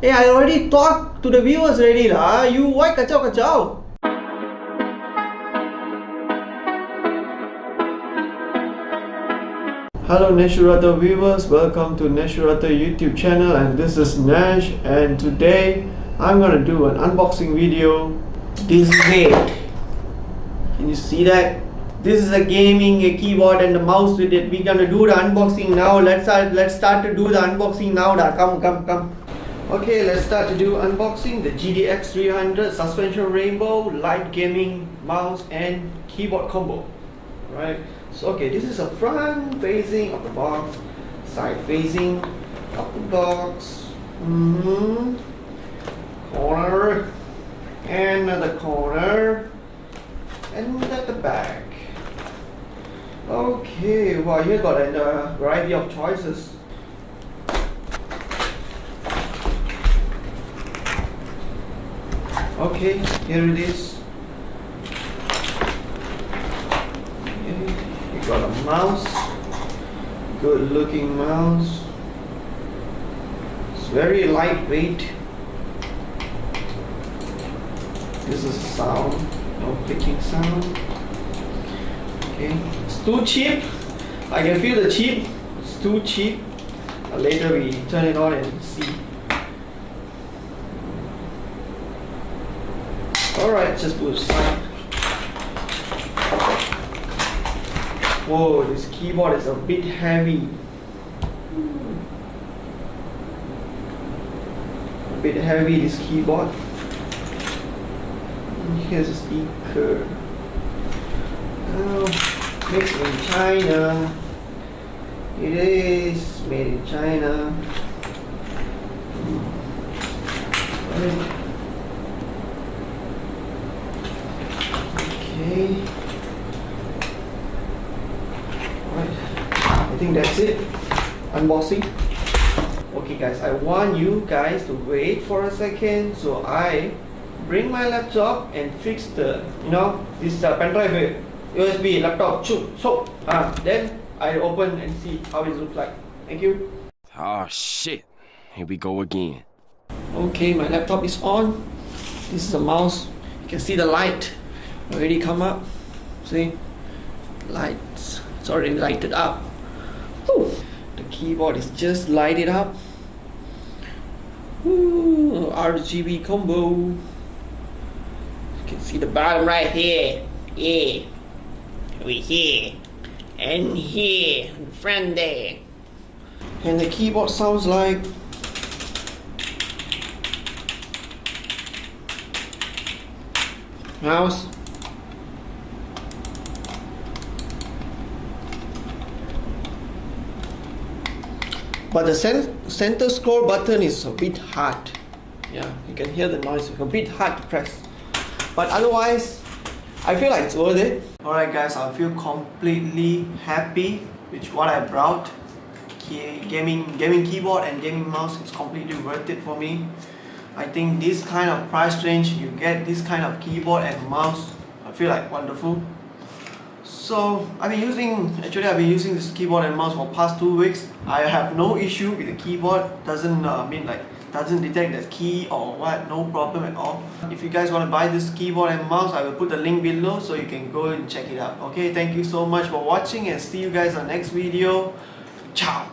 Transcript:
Hey, I already talked to the viewers already lah. You why kacau kacau? Hello Neshurata viewers, welcome to Neshurata YouTube channel, and this is Nash, and today I'm gonna do an unboxing video. This is it. Can you see that? This is a gaming keyboard and the mouse with it. We're gonna do the unboxing now. Let's start to do the unboxing now. Come. Okay, let's start to do unboxing the GTX-300 suspension rainbow light gaming mouse and keyboard combo. Right. So okay, this is a front facing of the box, side facing of the box, corner, and another corner, and at the back. Okay, well, you got a variety of choices. Okay, here it is. Okay, you got a mouse, good looking mouse. It's very lightweight. This is a sound, no clicking sound. Okay, it's too cheap. I can feel the cheap. It's too cheap. Later we turn it on and see. Alright, just put it aside. Whoa, this keyboard is a bit heavy. A bit heavy, this keyboard. Here's a speaker. Oh, made in China. It is made in China. Okay. Alright. I think that's it. Unboxing. Okay guys, I want you guys to wait for a second so I bring my laptop and fix the, this pen drive USB laptop. So, then I open and see how it looks like. Thank you. Oh shit, here we go again. Okay, my laptop is on. This is a mouse. You can see the light already come up. See? Lights. It's already lighted up. Ooh. The keyboard is just lighted up. Ooh, RGB combo. You can see the bottom right here. Yeah. Over here. And here. In front there. And the keyboard sounds like mouse. But the center scroll button is a bit hard. Yeah, you can hear the noise. It's a bit hard to press. But otherwise, I feel like it's worth it. Alright guys, I feel completely happy with what I brought. Gaming keyboard and gaming mouse is completely worth it for me. I think this kind of price range, you get this kind of keyboard and mouse, I feel like wonderful. So I've been using this keyboard and mouse for past 2 weeks. I have no issue with the keyboard. Doesn't detect the key or what, no problem at all. If you guys want to buy this keyboard and mouse, I will put the link below so you can go and check it out. Okay, thank you so much for watching and see you guys on the next video. Ciao.